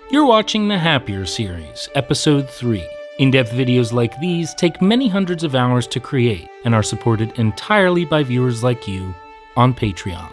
You're watching the Happier series, Episode 3. In-depth videos like these take many hundreds of hours to create and are supported entirely by viewers like you on Patreon.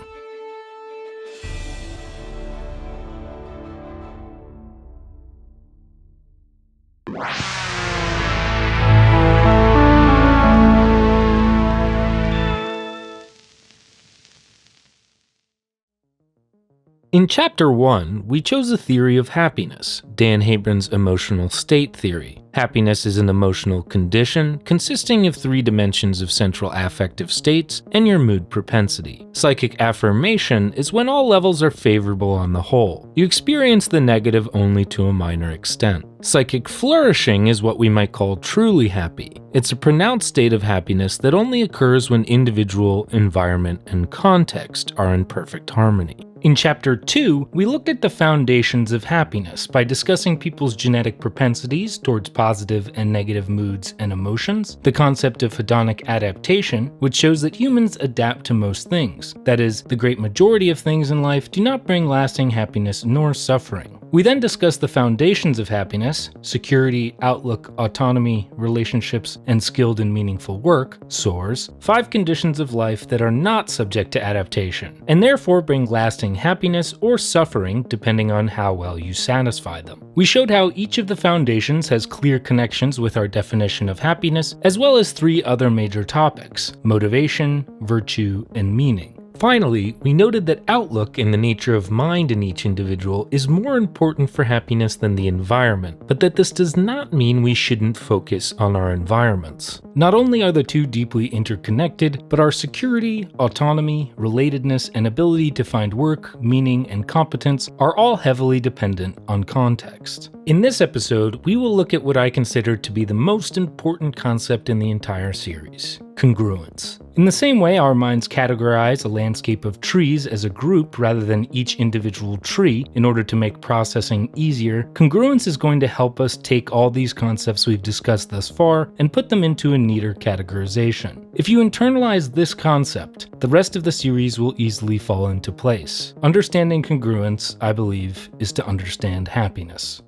In Chapter 1, we chose a theory of happiness, Dan Habron's emotional state theory. Happiness is an emotional condition consisting of 3 dimensions of central affective states and your mood propensity. Psychic affirmation is when all levels are favorable on the whole. You experience the negative only to a minor extent. Psychic flourishing is what we might call truly happy. It's a pronounced state of happiness that only occurs when individual, environment, and context are in perfect harmony. In Chapter 2, we looked at the foundations of happiness by discussing people's genetic propensities towards positive and negative moods and emotions, the concept of hedonic adaptation, which shows that humans adapt to most things. That is, the great majority of things in life do not bring lasting happiness nor suffering. We then discussed the foundations of happiness: security, outlook, autonomy, relationships, and skilled and meaningful work, SOARs, 5 conditions of life that are not subject to adaptation, and therefore bring lasting happiness or suffering depending on how well you satisfy them. We showed how each of the foundations has clear connections with our definition of happiness, as well as 3 other major topics: motivation, virtue, and meaning. Finally, we noted that outlook and the nature of mind in each individual is more important for happiness than the environment, but that this does not mean we shouldn't focus on our environments. Not only are the 2 deeply interconnected, but our security, autonomy, relatedness, and ability to find work, meaning, and competence are all heavily dependent on context. In this episode, we will look at what I consider to be the most important concept in the entire series: congruence. In the same way our minds categorize a landscape of trees as a group rather than each individual tree in order to make processing easier, congruence is going to help us take all these concepts we've discussed thus far and put them into a neater categorization. If you internalize this concept, the rest of the series will easily fall into place. Understanding congruence, I believe, is to understand happiness.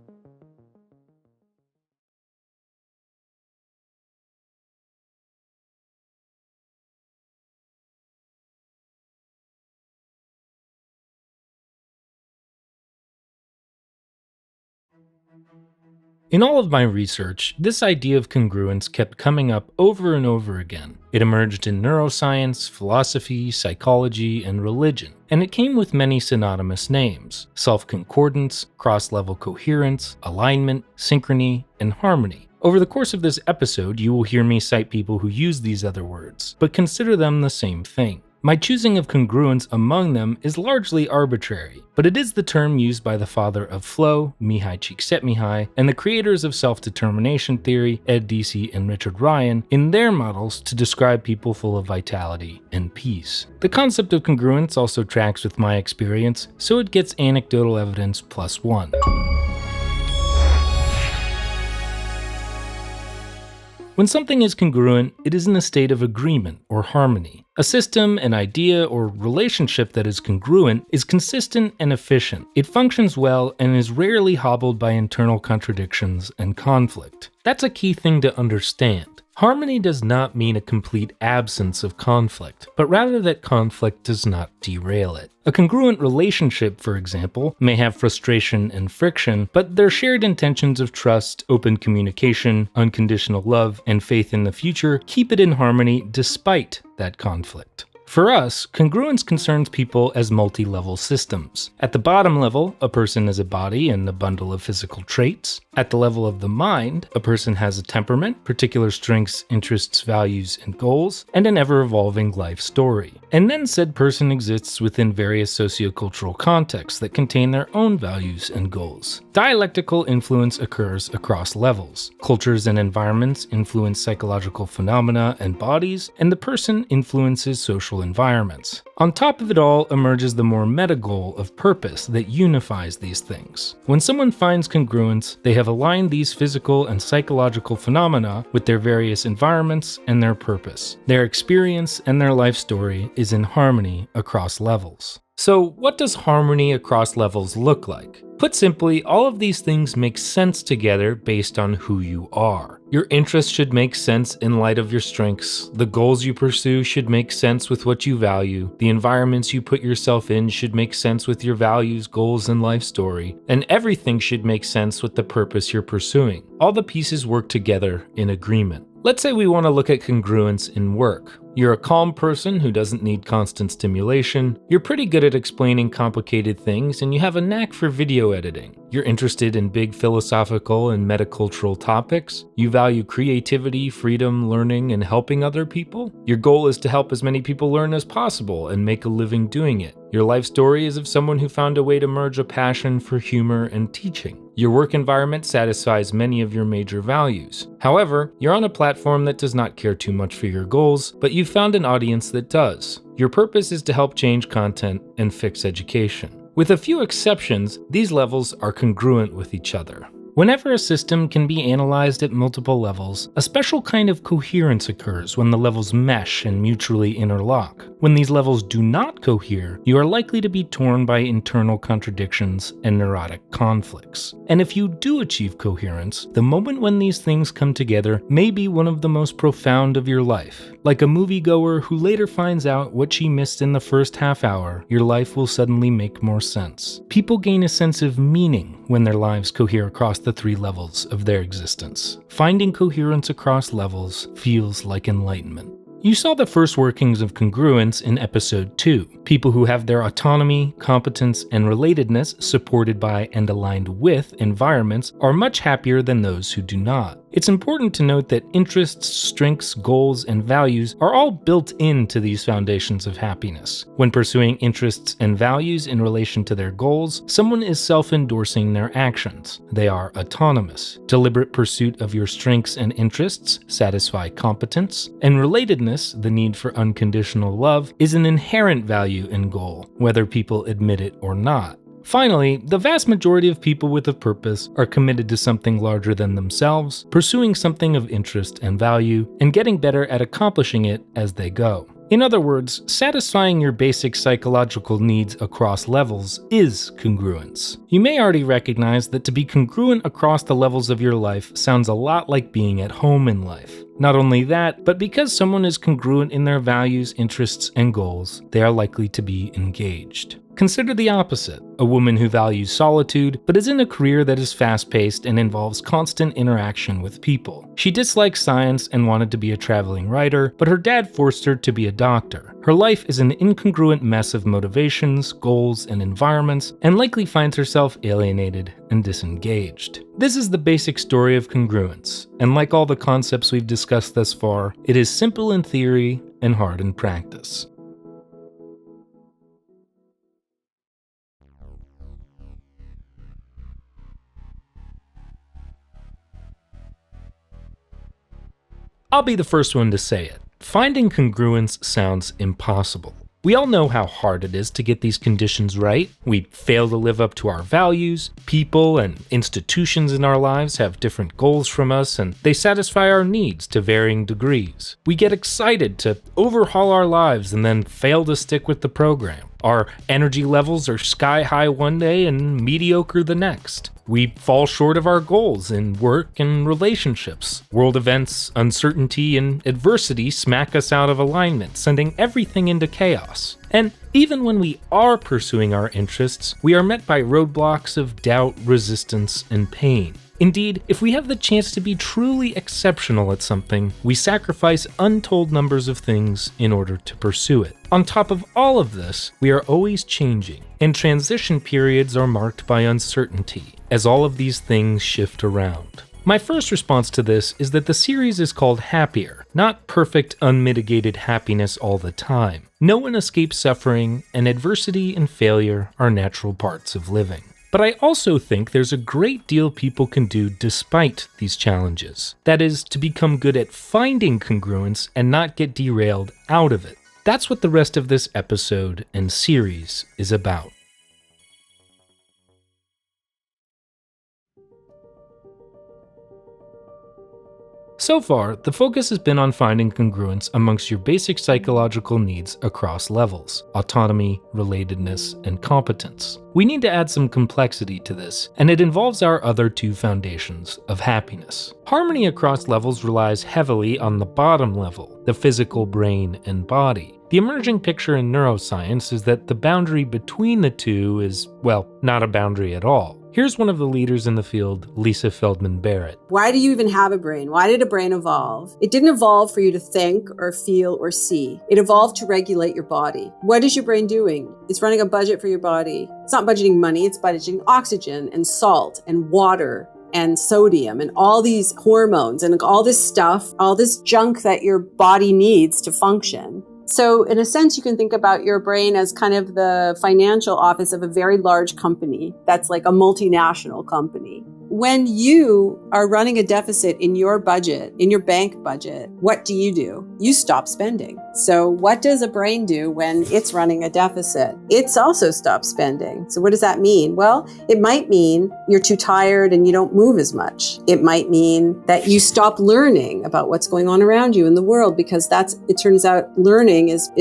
In all of my research, this idea of congruence kept coming up over and over again. It emerged in neuroscience, philosophy, psychology, and religion, and it came with many synonymous names: self-concordance, cross-level coherence, alignment, synchrony, and harmony. Over the course of this episode, you will hear me cite people who use these other words, but consider them the same thing. My choosing of congruence among them is largely arbitrary, but it is the term used by the father of flow, Mihai Csikszentmihalyi, and the creators of self-determination theory, Ed Deci and Richard Ryan, in their models to describe people full of vitality and peace. The concept of congruence also tracks with my experience, so it gets anecdotal evidence +1. When something is congruent, it is in a state of agreement or harmony. A system, an idea, or relationship that is congruent is consistent and efficient. It functions well and is rarely hobbled by internal contradictions and conflict. That's a key thing to understand. Harmony does not mean a complete absence of conflict, but rather that conflict does not derail it. A congruent relationship, for example, may have frustration and friction, but their shared intentions of trust, open communication, unconditional love, and faith in the future keep it in harmony despite that conflict. For us, congruence concerns people as multi-level systems. At the bottom level, a person is a body and a bundle of physical traits. At the level of the mind, a person has a temperament, particular strengths, interests, values, and goals, and an ever-evolving life story. And then said person exists within various sociocultural contexts that contain their own values and goals. Dialectical influence occurs across levels. Cultures and environments influence psychological phenomena and bodies, and the person influences social environments. On top of it all emerges the more meta goal of purpose that unifies these things. When someone finds congruence, they have aligned these physical and psychological phenomena with their various environments and their purpose. Their experience and their life story is in harmony across levels. So, what does harmony across levels look like? Put simply, all of these things make sense together based on who you are. Your interests should make sense in light of your strengths. The goals you pursue should make sense with what you value. The environments you put yourself in should make sense with your values, goals, and life story. And everything should make sense with the purpose you're pursuing. All the pieces work together in agreement. Let's say we want to look at congruence in work. You're a calm person who doesn't need constant stimulation. You're pretty good at explaining complicated things, and you have a knack for video editing. You're interested in big philosophical and metacultural topics. You value creativity, freedom, learning, and helping other people. Your goal is to help as many people learn as possible and make a living doing it. Your life story is of someone who found a way to merge a passion for humor and teaching. Your work environment satisfies many of your major values. However, you're on a platform that does not care too much for your goals, but you've found an audience that does. Your purpose is to help change content and fix education. With a few exceptions, these levels are congruent with each other. Whenever a system can be analyzed at multiple levels, a special kind of coherence occurs when the levels mesh and mutually interlock. When these levels do not cohere, you are likely to be torn by internal contradictions and neurotic conflicts. And if you do achieve coherence, the moment when these things come together may be one of the most profound of your life. Like a moviegoer who later finds out what she missed in the first half hour, your life will suddenly make more sense. People gain a sense of meaning when their lives cohere across the three levels of their existence. Finding coherence across levels feels like enlightenment. You saw the first workings of congruence in episode 2. People who have their autonomy, competence, and relatedness supported by and aligned with environments are much happier than those who do not. It's important to note that interests, strengths, goals, and values are all built into these foundations of happiness. When pursuing interests and values in relation to their goals, someone is self-endorsing their actions. They are autonomous. Deliberate pursuit of your strengths and interests satisfy competence, and relatedness, the need for unconditional love, is an inherent value and goal, whether people admit it or not. Finally, the vast majority of people with a purpose are committed to something larger than themselves, pursuing something of interest and value, and getting better at accomplishing it as they go. In other words, satisfying your basic psychological needs across levels is congruence. You may already recognize that to be congruent across the levels of your life sounds a lot like being at home in life. Not only that, but because someone is congruent in their values, interests, and goals, they are likely to be engaged. Consider the opposite, a woman who values solitude, but is in a career that is fast-paced and involves constant interaction with people. She dislikes science and wanted to be a traveling writer, but her dad forced her to be a doctor. Her life is an incongruent mess of motivations, goals, and environments, and likely finds herself alienated and disengaged. This is the basic story of congruence, and like all the concepts we've discussed thus far, it is simple in theory and hard in practice. I'll be the first one to say it. Finding congruence sounds impossible. We all know how hard it is to get these conditions right. We fail to live up to our values. People and institutions in our lives have different goals from us, and they satisfy our needs to varying degrees. We get excited to overhaul our lives and then fail to stick with the program. Our energy levels are sky high one day and mediocre the next. We fall short of our goals in work and relationships. World events, uncertainty, and adversity smack us out of alignment, sending everything into chaos. And even when we are pursuing our interests, we are met by roadblocks of doubt, resistance, and pain. Indeed, if we have the chance to be truly exceptional at something, we sacrifice untold numbers of things in order to pursue it. On top of all of this, we are always changing, and transition periods are marked by uncertainty, as all of these things shift around. My first response to this is that the series is called Happier, not perfect, unmitigated happiness all the time. No one escapes suffering, and adversity and failure are natural parts of living. But I also think there's a great deal people can do despite these challenges. That is, to become good at finding congruence and not get derailed out of it. That's what the rest of this episode and series is about. So far, the focus has been on finding congruence amongst your basic psychological needs across levels: autonomy, relatedness, and competence. We need to add some complexity to this, and it involves our other two foundations of happiness. Harmony across levels relies heavily on the bottom level, the physical brain and body. The emerging picture in neuroscience is that the boundary between the two is, well, not a boundary at all. Here's one of the leaders in the field, Lisa Feldman Barrett. Why do you even have a brain? Why did a brain evolve? It didn't evolve for you to think or feel or see. It evolved to regulate your body. What is your brain doing? It's running a budget for your body. It's not budgeting money, it's budgeting oxygen and salt and water and sodium and all these hormones and all this stuff, all this junk that your body needs to function. So in a sense, you can think about your brain as kind of the financial office of a very large company that's like a multinational company. When you are running a deficit in your budget, in your bank budget, what do? You stop spending. So what does a brain do when it's running a deficit? It's also stops spending. So what does that mean? Well, it might mean you're too tired and you don't move as much. It might mean that you stop learning about what's going on around you in the world, because it turns out learning is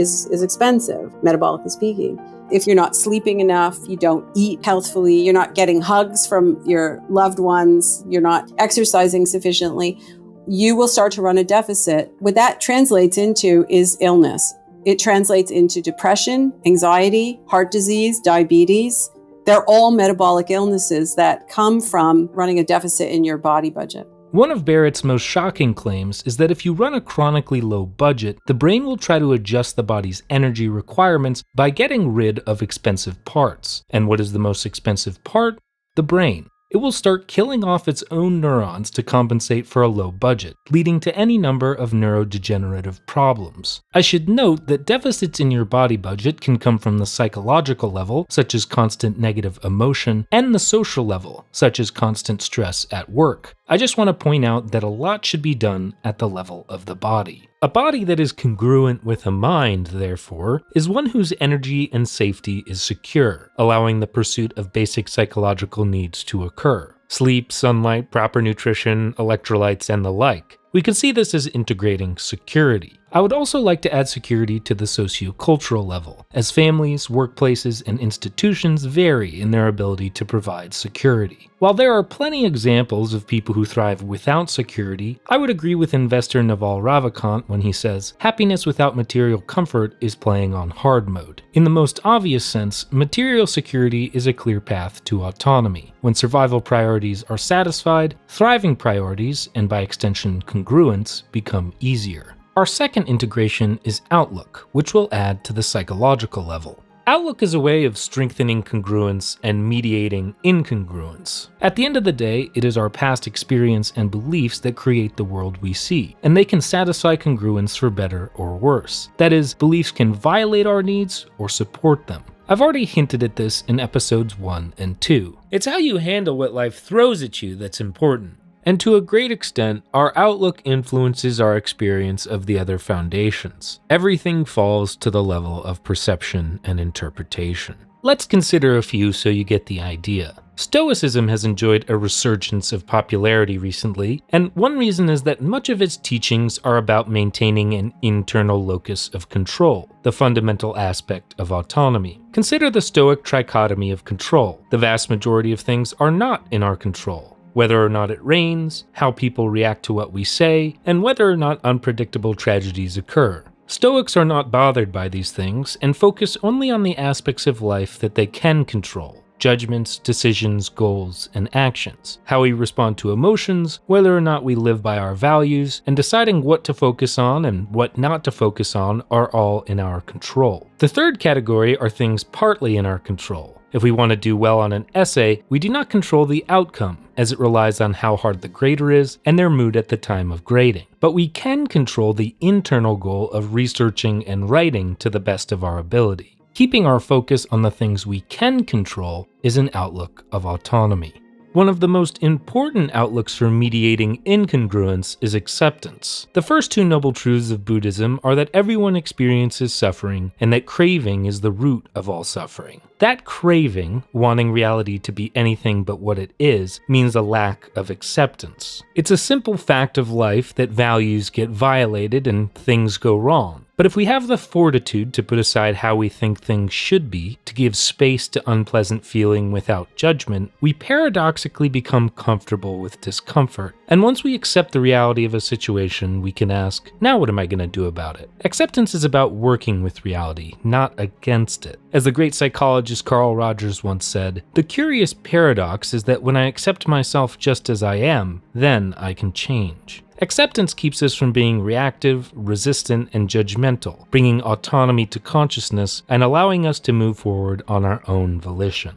expensive, metabolically speaking. If you're not sleeping enough, you don't eat healthfully, you're not getting hugs from your loved ones, you're not exercising sufficiently, you will start to run a deficit. What that translates into is illness. It translates into depression, anxiety, heart disease, diabetes. They're all metabolic illnesses that come from running a deficit in your body budget. One of Barrett's most shocking claims is that if you run a chronically low budget, the brain will try to adjust the body's energy requirements by getting rid of expensive parts. And what is the most expensive part? The brain. It will start killing off its own neurons to compensate for a low budget, leading to any number of neurodegenerative problems. I should note that deficits in your body budget can come from the psychological level, such as constant negative emotion, and the social level, such as constant stress at work. I just want to point out that a lot should be done at the level of the body. A body that is congruent with a mind, therefore, is one whose energy and safety is secure, allowing the pursuit of basic psychological needs to occur. Sleep, sunlight, proper nutrition, electrolytes, and the like. We can see this as integrating security. I would also like to add security to the sociocultural level, as families, workplaces, and institutions vary in their ability to provide security. While there are plenty examples of people who thrive without security, I would agree with investor Naval Ravikant when he says, happiness without material comfort is playing on hard mode. In the most obvious sense, material security is a clear path to autonomy. When survival priorities are satisfied, thriving priorities, and by extension congruence, become easier. Our second integration is outlook, which will add to the psychological level. Outlook is a way of strengthening congruence and mediating incongruence. At the end of the day, it is our past experience and beliefs that create the world we see, and they can satisfy congruence for better or worse. That is, beliefs can violate our needs or support them. I've already hinted at this in episodes 1 and 2. It's how you handle what life throws at you that's important. And to a great extent, our outlook influences our experience of the other foundations. Everything falls to the level of perception and interpretation. Let's consider a few so you get the idea. Stoicism has enjoyed a resurgence of popularity recently, and one reason is that much of its teachings are about maintaining an internal locus of control, the fundamental aspect of autonomy. Consider the Stoic trichotomy of control. The vast majority of things are not in our control. Whether or not it rains, how people react to what we say, and whether or not unpredictable tragedies occur. Stoics are not bothered by these things and focus only on the aspects of life that they can control. Judgments, decisions, goals, and actions. How we respond to emotions, whether or not we live by our values, and deciding what to focus on and what not to focus on are all in our control. The third category are things partly in our control. If we want to do well on an essay, we do not control the outcome, as it relies on how hard the grader is and their mood at the time of grading. But we can control the internal goal of researching and writing to the best of our ability. Keeping our focus on the things we can control is an outlook of autonomy. One of the most important outlooks for mediating incongruence is acceptance. The first two noble truths of Buddhism are that everyone experiences suffering and that craving is the root of all suffering. That craving, wanting reality to be anything but what it is, means a lack of acceptance. It's a simple fact of life that values get violated and things go wrong. But if we have the fortitude to put aside how we think things should be, to give space to unpleasant feeling without judgment, we paradoxically become comfortable with discomfort. And once we accept the reality of a situation, we can ask, now what am I going to do about it? Acceptance is about working with reality, not against it. As the great psychologist Carl Rogers once said, the curious paradox is that when I accept myself just as I am, then I can change. Acceptance keeps us from being reactive, resistant, and judgmental, bringing autonomy to consciousness and allowing us to move forward on our own volition.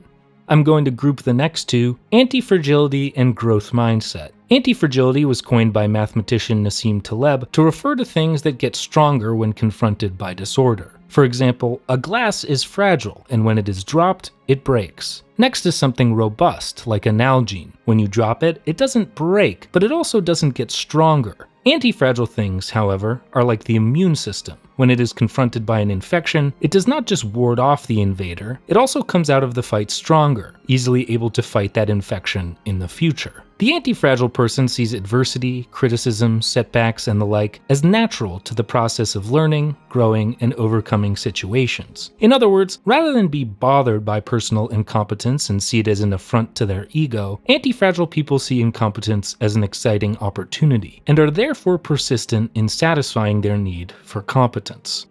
I'm going to group the next two, anti-fragility and growth mindset. Anti-fragility was coined by mathematician Nassim Taleb to refer to things that get stronger when confronted by disorder. For example, a glass is fragile, and when it is dropped, it breaks. Next is something robust, like a Nalgene. When you drop it, it doesn't break, but it also doesn't get stronger. Anti-fragile things, however, are like the immune system. When it is confronted by an infection, it does not just ward off the invader, it also comes out of the fight stronger, easily able to fight that infection in the future. The anti-fragile person sees adversity, criticism, setbacks, and the like as natural to the process of learning, growing, and overcoming situations. In other words, rather than be bothered by personal incompetence and see it as an affront to their ego, anti-fragile people see incompetence as an exciting opportunity, and are therefore persistent in satisfying their need for competence.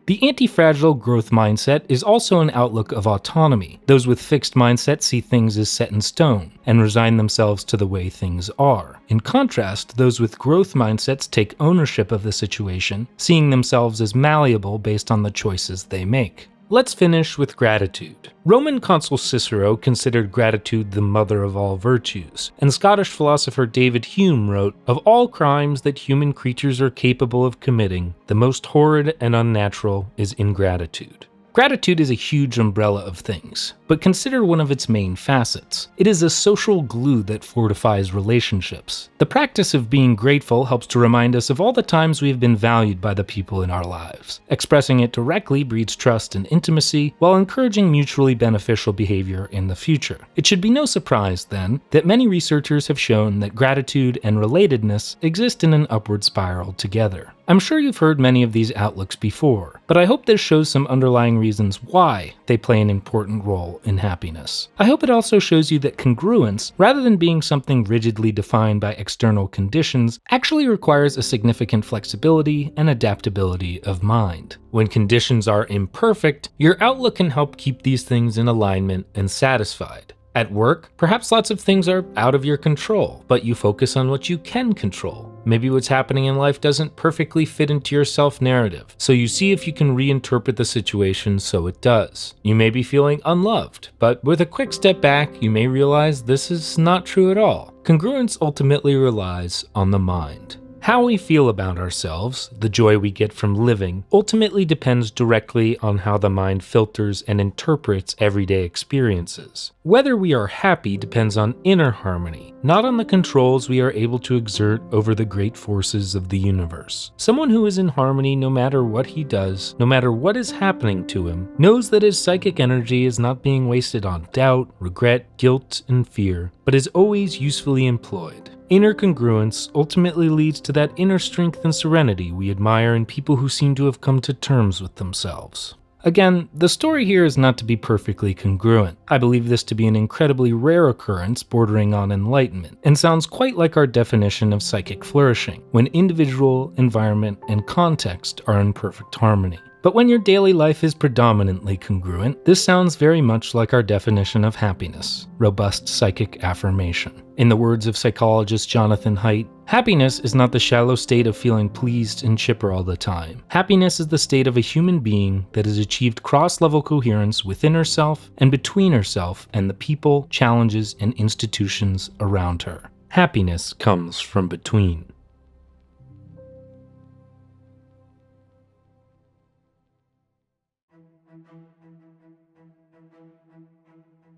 The anti-fragile growth mindset is also an outlook of autonomy. Those with fixed mindsets see things as set in stone, and resign themselves to the way things are. In contrast, those with growth mindsets take ownership of the situation, seeing themselves as malleable based on the choices they make. Let's finish with gratitude. Roman consul Cicero considered gratitude the mother of all virtues, and Scottish philosopher David Hume wrote, "Of all crimes that human creatures are capable of committing, the most horrid and unnatural is ingratitude." Gratitude is a huge umbrella of things, but consider one of its main facets. It is a social glue that fortifies relationships. The practice of being grateful helps to remind us of all the times we have been valued by the people in our lives. Expressing it directly breeds trust and intimacy, while encouraging mutually beneficial behavior in the future. It should be no surprise, then, that many researchers have shown that gratitude and relatedness exist in an upward spiral together. I'm sure you've heard many of these outlooks before, but I hope this shows some underlying reasons why they play an important role in happiness. I hope it also shows you that congruence, rather than being something rigidly defined by external conditions, actually requires a significant flexibility and adaptability of mind. When conditions are imperfect, your outlook can help keep these things in alignment and satisfied. At work, perhaps lots of things are out of your control, but you focus on what you can control. Maybe what's happening in life doesn't perfectly fit into your self-narrative, so you see if you can reinterpret the situation so it does. You may be feeling unloved, but with a quick step back, you may realize this is not true at all. Congruence ultimately relies on the mind. How we feel about ourselves, the joy we get from living, ultimately depends directly on how the mind filters and interprets everyday experiences. Whether we are happy depends on inner harmony, not on the controls we are able to exert over the great forces of the universe. Someone who is in harmony no matter what he does, no matter what is happening to him, knows that his psychic energy is not being wasted on doubt, regret, guilt, and fear, but is always usefully employed. Inner congruence ultimately leads to that inner strength and serenity we admire in people who seem to have come to terms with themselves. Again, the story here is not to be perfectly congruent. I believe this to be an incredibly rare occurrence bordering on enlightenment, and sounds quite like our definition of psychic flourishing, when individual, environment, and context are in perfect harmony. But when your daily life is predominantly congruent, this sounds very much like our definition of happiness, robust psychic affirmation. In the words of psychologist Jonathan Haidt, happiness is not the shallow state of feeling pleased and chipper all the time. Happiness is the state of a human being that has achieved cross-level coherence within herself and between herself and the people, challenges, and institutions around her. Happiness comes from between.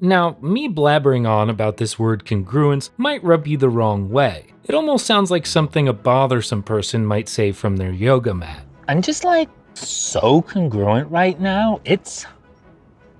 Now, me blabbering on about this word congruence might rub you the wrong way. It almost sounds like something a bothersome person might say from their yoga mat. I'm just so congruent right now. It's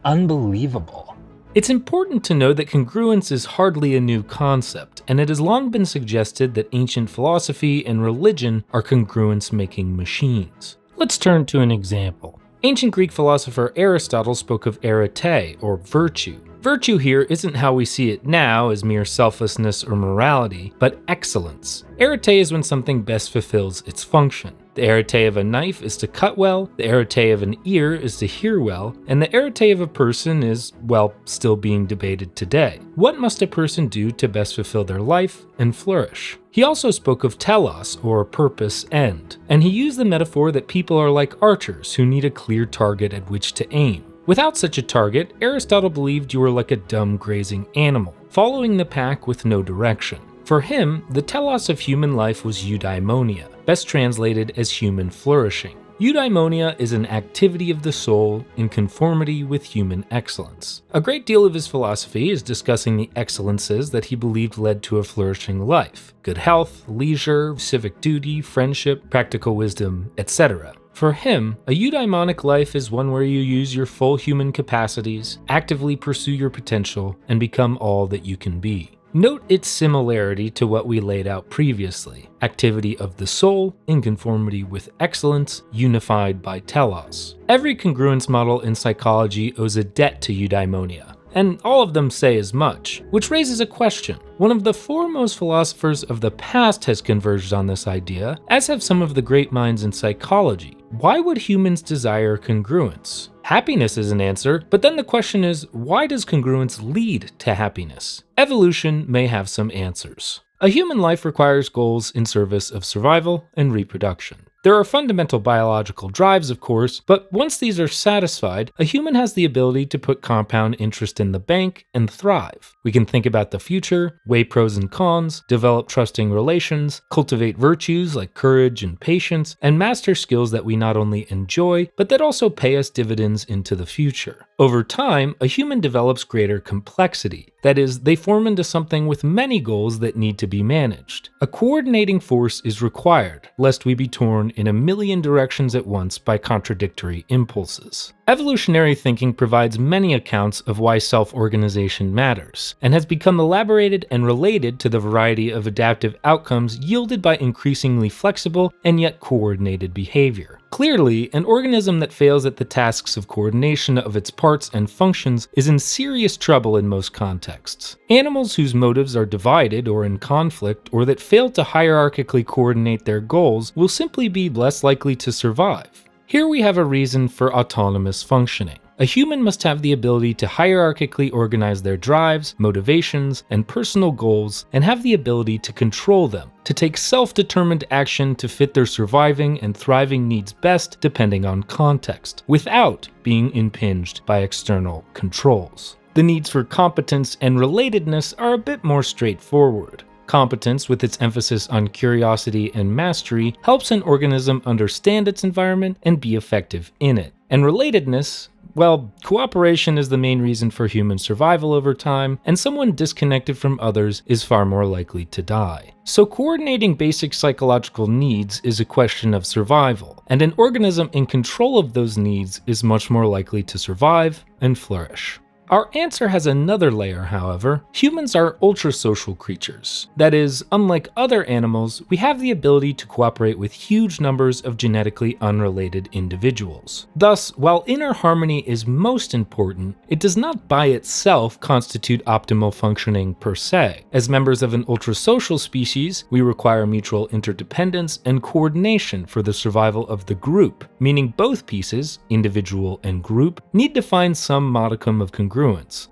unbelievable. It's important to know that congruence is hardly a new concept, and it has long been suggested that ancient philosophy and religion are congruence-making machines. Let's turn to an example. Ancient Greek philosopher Aristotle spoke of arete, or virtue. Virtue here isn't how we see it now as mere selflessness or morality, but excellence. Arete is when something best fulfills its function. The arete of a knife is to cut well, the arete of an ear is to hear well, and the arete of a person is, well, still being debated today. What must a person do to best fulfill their life and flourish? He also spoke of telos, or purpose end, and he used the metaphor that people are like archers who need a clear target at which to aim. Without such a target, Aristotle believed you were like a dumb grazing animal, following the pack with no direction. For him, the telos of human life was eudaimonia, best translated as human flourishing. Eudaimonia is an activity of the soul in conformity with human excellence. A great deal of his philosophy is discussing the excellences that he believed led to a flourishing life: good health, leisure, civic duty, friendship, practical wisdom, etc. For him, a eudaimonic life is one where you use your full human capacities, actively pursue your potential, and become all that you can be. Note its similarity to what we laid out previously: activity of the soul in conformity with excellence, unified by telos. Every congruence model in psychology owes a debt to eudaimonia, and all of them say as much, which raises a question. One of the foremost philosophers of the past has converged on this idea, as have some of the great minds in psychology. Why would humans desire congruence? Happiness is an answer, but then the question is, why does congruence lead to happiness? Evolution may have some answers. A human life requires goals in service of survival and reproduction. There are fundamental biological drives, of course, but once these are satisfied, a human has the ability to put compound interest in the bank and thrive. We can think about the future, weigh pros and cons, develop trusting relations, cultivate virtues like courage and patience, and master skills that we not only enjoy, but that also pay us dividends into the future. Over time, a human develops greater complexity. That is, they form into something with many goals that need to be managed. A coordinating force is required, lest we be torn in a million directions at once by contradictory impulses. Evolutionary thinking provides many accounts of why self-organization matters, and has become elaborated and related to the variety of adaptive outcomes yielded by increasingly flexible and yet coordinated behavior. Clearly, an organism that fails at the tasks of coordination of its parts and functions is in serious trouble in most contexts. Animals whose motives are divided or in conflict, or that fail to hierarchically coordinate their goals, will simply be less likely to survive. Here we have a reason for autonomous functioning. A human must have the ability to hierarchically organize their drives, motivations, and personal goals, and have the ability to control them, to take self-determined action to fit their surviving and thriving needs best depending on context, without being impinged by external controls. The needs for competence and relatedness are a bit more straightforward. Competence, with its emphasis on curiosity and mastery, helps an organism understand its environment and be effective in it. And relatedness, well, cooperation is the main reason for human survival over time, and someone disconnected from others is far more likely to die. So coordinating basic psychological needs is a question of survival, and an organism in control of those needs is much more likely to survive and flourish. Our answer has another layer, however. Humans are ultra-social creatures. That is, unlike other animals, we have the ability to cooperate with huge numbers of genetically unrelated individuals. Thus, while inner harmony is most important, it does not by itself constitute optimal functioning per se. As members of an ultra-social species, we require mutual interdependence and coordination for the survival of the group, meaning both pieces, individual and group, need to find some modicum of congruence.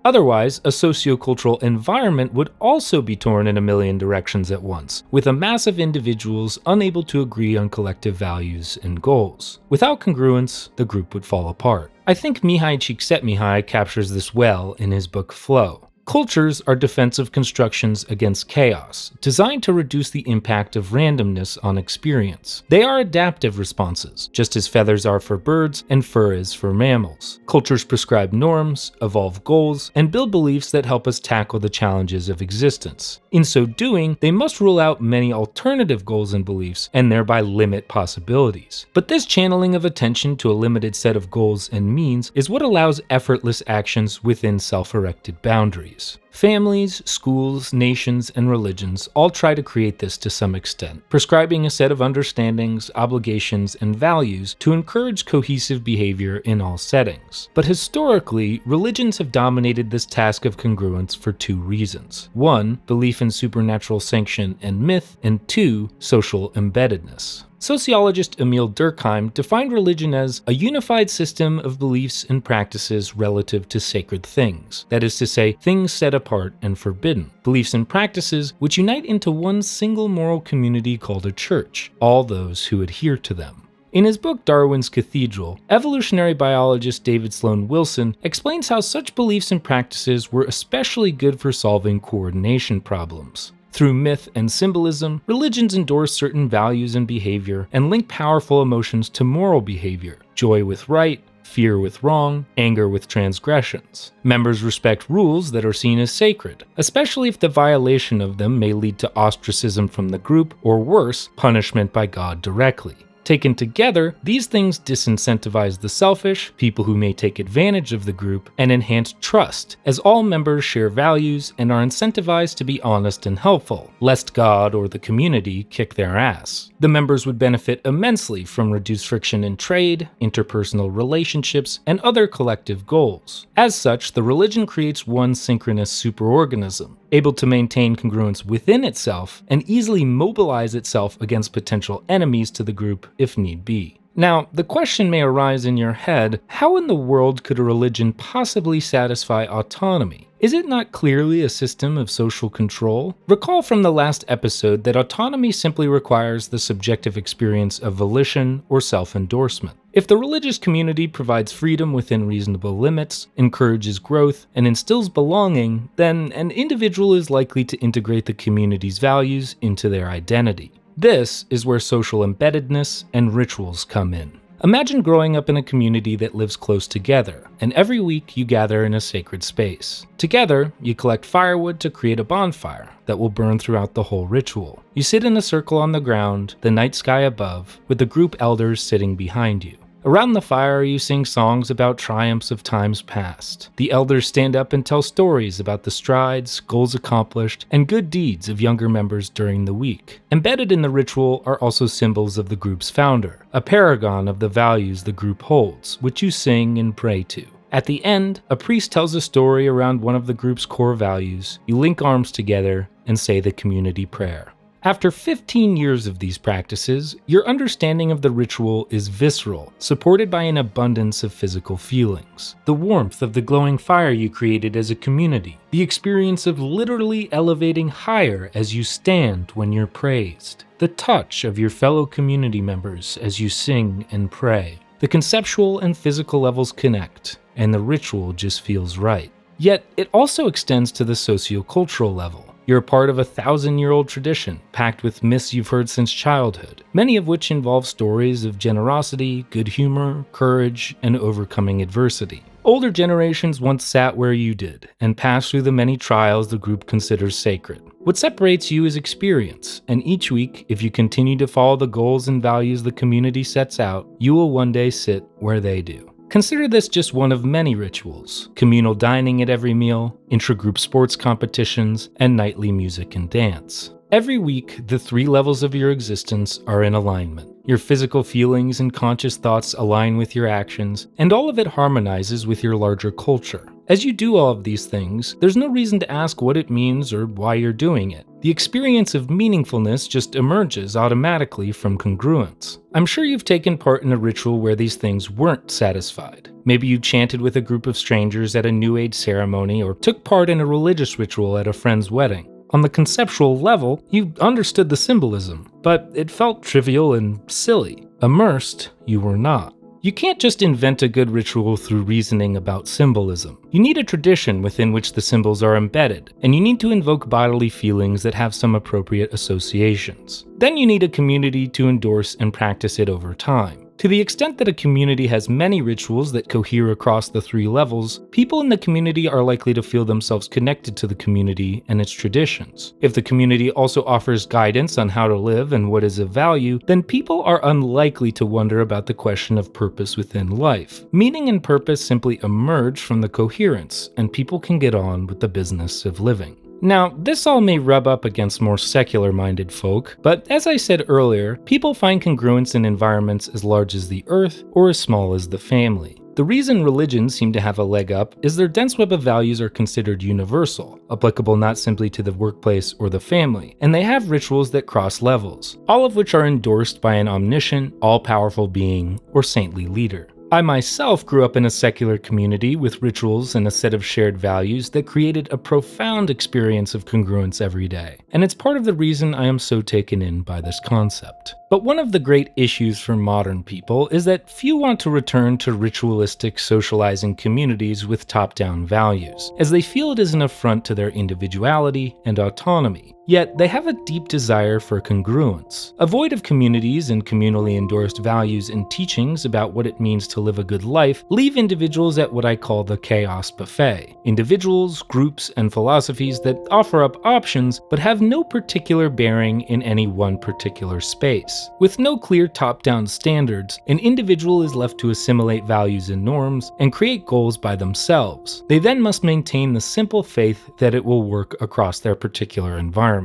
Otherwise, a sociocultural environment would also be torn in a million directions at once, with a mass of individuals unable to agree on collective values and goals. Without congruence, the group would fall apart. I think Mihai Csikszentmihalyi captures this well in his book Flow. Cultures are defensive constructions against chaos, designed to reduce the impact of randomness on experience. They are adaptive responses, just as feathers are for birds and fur is for mammals. Cultures prescribe norms, evolve goals, and build beliefs that help us tackle the challenges of existence. In so doing, they must rule out many alternative goals and beliefs, and thereby limit possibilities. But this channeling of attention to a limited set of goals and means is what allows effortless actions within self-erected boundaries. Families, schools, nations, and religions all try to create this to some extent, prescribing a set of understandings, obligations, and values to encourage cohesive behavior in all settings. But historically, religions have dominated this task of congruence for two reasons. One, belief in supernatural sanction and myth, and two, social embeddedness. Sociologist Emil Durkheim defined religion as a unified system of beliefs and practices relative to sacred things, that is to say, things set apart and forbidden. Beliefs and practices which unite into one single moral community called a church, all those who adhere to them. In his book Darwin's Cathedral, evolutionary biologist David Sloan Wilson explains how such beliefs and practices were especially good for solving coordination problems. Through myth and symbolism, religions endorse certain values and behavior and link powerful emotions to moral behavior, joy with right, fear with wrong, anger with transgressions. Members respect rules that are seen as sacred, especially if the violation of them may lead to ostracism from the group or worse, punishment by God directly. Taken together, these things disincentivize the selfish, people who may take advantage of the group, and enhance trust, as all members share values and are incentivized to be honest and helpful, lest God or the community kick their ass. The members would benefit immensely from reduced friction in trade, interpersonal relationships, and other collective goals. As such, the religion creates one synchronous superorganism, able to maintain congruence within itself and easily mobilize itself against potential enemies to the group if need be. Now, the question may arise in your head, how in the world could a religion possibly satisfy autonomy? Is it not clearly a system of social control? Recall from the last episode that autonomy simply requires the subjective experience of volition or self-endorsement. If the religious community provides freedom within reasonable limits, encourages growth, and instills belonging, then an individual is likely to integrate the community's values into their identity. This is where social embeddedness and rituals come in. Imagine growing up in a community that lives close together, and every week you gather in a sacred space. Together, you collect firewood to create a bonfire that will burn throughout the whole ritual. You sit in a circle on the ground, the night sky above, with the group elders sitting behind you. Around the fire, you sing songs about triumphs of times past. The elders stand up and tell stories about the strides, goals accomplished, and good deeds of younger members during the week. Embedded in the ritual are also symbols of the group's founder, a paragon of the values the group holds, which you sing and pray to. At the end, a priest tells a story around one of the group's core values. You link arms together and say the community prayer. After 15 years of these practices, your understanding of the ritual is visceral, supported by an abundance of physical feelings. The warmth of the glowing fire you created as a community, the experience of literally elevating higher as you stand when you're praised, the touch of your fellow community members as you sing and pray. The conceptual and physical levels connect, and the ritual just feels right. Yet, it also extends to the sociocultural level. You're a part of a 1,000-year-old tradition, packed with myths you've heard since childhood, many of which involve stories of generosity, good humor, courage, and overcoming adversity. Older generations once sat where you did, and passed through the many trials the group considers sacred. What separates you is experience, and each week, if you continue to follow the goals and values the community sets out, you will one day sit where they do. Consider this just one of many rituals: communal dining at every meal, intragroup sports competitions, and nightly music and dance. Every week, the 3 levels of your existence are in alignment. Your physical feelings and conscious thoughts align with your actions, and all of it harmonizes with your larger culture. As you do all of these things, there's no reason to ask what it means or why you're doing it. The experience of meaningfulness just emerges automatically from congruence. I'm sure you've taken part in a ritual where these things weren't satisfied. Maybe you chanted with a group of strangers at a New Age ceremony or took part in a religious ritual at a friend's wedding. On the conceptual level, you understood the symbolism, but it felt trivial and silly. Immersed, you were not. You can't just invent a good ritual through reasoning about symbolism. You need a tradition within which the symbols are embedded, and you need to invoke bodily feelings that have some appropriate associations. Then you need a community to endorse and practice it over time. To the extent that a community has many rituals that cohere across the 3 levels, people in the community are likely to feel themselves connected to the community and its traditions. If the community also offers guidance on how to live and what is of value, then people are unlikely to wonder about the question of purpose within life. Meaning and purpose simply emerge from the coherence, and people can get on with the business of living. Now, this all may rub up against more secular-minded folk, but as I said earlier, people find congruence in environments as large as the earth or as small as the family. The reason religions seem to have a leg up is their dense web of values are considered universal, applicable not simply to the workplace or the family, and they have rituals that cross levels, all of which are endorsed by an omniscient, all-powerful being or saintly leader. I myself grew up in a secular community with rituals and a set of shared values that created a profound experience of congruence every day, and it's part of the reason I am so taken in by this concept. But one of the great issues for modern people is that few want to return to ritualistic socializing communities with top-down values, as they feel it is an affront to their individuality and autonomy. Yet, they have a deep desire for congruence. A void of communities and communally endorsed values and teachings about what it means to live a good life leave individuals at what I call the chaos buffet. Individuals, groups, and philosophies that offer up options but have no particular bearing in any one particular space. With no clear top-down standards, an individual is left to assimilate values and norms and create goals by themselves. They then must maintain the simple faith that it will work across their particular environments.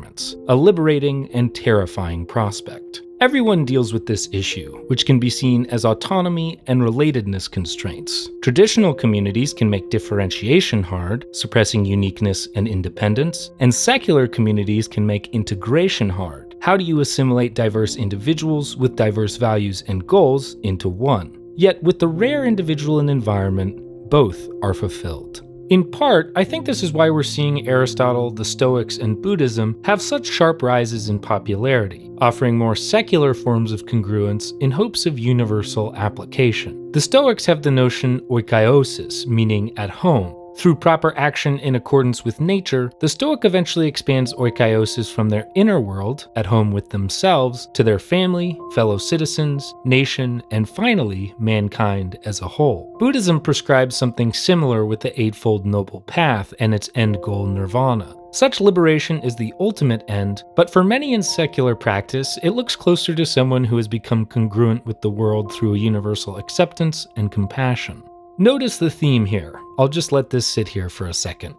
A liberating and terrifying prospect. Everyone deals with this issue, which can be seen as autonomy and relatedness constraints. Traditional communities can make differentiation hard, suppressing uniqueness and independence, and secular communities can make integration hard. How do you assimilate diverse individuals with diverse values and goals into one? Yet, with the rare individual and environment, both are fulfilled. In part, I think this is why we're seeing Aristotle, the Stoics, and Buddhism have such sharp rises in popularity, offering more secular forms of congruence in hopes of universal application. The Stoics have the notion oikoiosis, meaning at home. Through proper action in accordance with nature, the Stoic eventually expands oikoiosis from their inner world, at home with themselves, to their family, fellow citizens, nation, and finally, mankind as a whole. Buddhism prescribes something similar with the Eightfold Noble Path and its end goal nirvana. Such liberation is the ultimate end, but for many in secular practice, it looks closer to someone who has become congruent with the world through a universal acceptance and compassion. Notice the theme here. I'll just let this sit here for a second.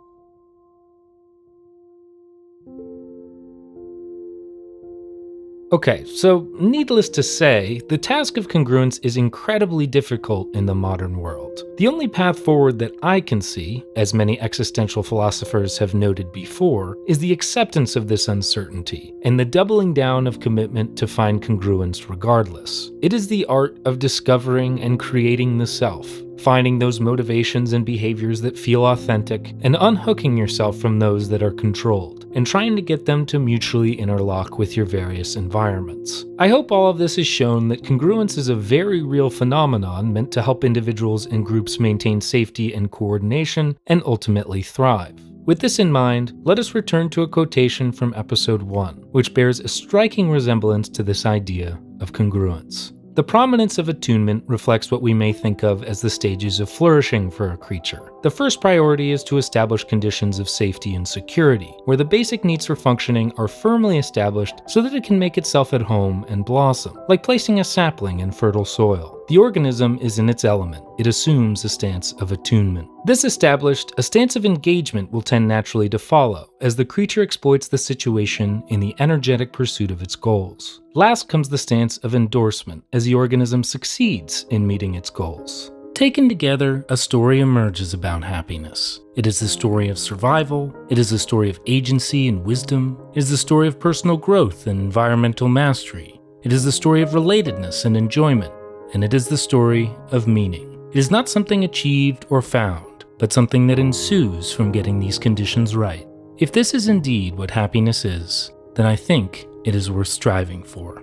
Okay, so needless to say, the task of congruence is incredibly difficult in the modern world. The only path forward that I can see, as many existential philosophers have noted before, is the acceptance of this uncertainty, and the doubling down of commitment to find congruence regardless. It is the art of discovering and creating the self, finding those motivations and behaviors that feel authentic, and unhooking yourself from those that are controlled, and trying to get them to mutually interlock with your various environments. I hope all of this has shown that congruence is a very real phenomenon meant to help individuals and groups maintain safety and coordination, and ultimately thrive. With this in mind, let us return to a quotation from episode 1, which bears a striking resemblance to this idea of congruence. The prominence of attunement reflects what we may think of as the stages of flourishing for a creature. The first priority is to establish conditions of safety and security, where the basic needs for functioning are firmly established so that it can make itself at home and blossom, like placing a sapling in fertile soil. The organism is in its element. It assumes a stance of attunement. This established, a stance of engagement will tend naturally to follow, as the creature exploits the situation in the energetic pursuit of its goals. Last comes the stance of endorsement, as the organism succeeds in meeting its goals. Taken together, a story emerges about happiness. It is the story of survival, it is the story of agency and wisdom, it is the story of personal growth and environmental mastery, it is the story of relatedness and enjoyment, and it is the story of meaning. It is not something achieved or found, but something that ensues from getting these conditions right. If this is indeed what happiness is, then I think it is worth striving for.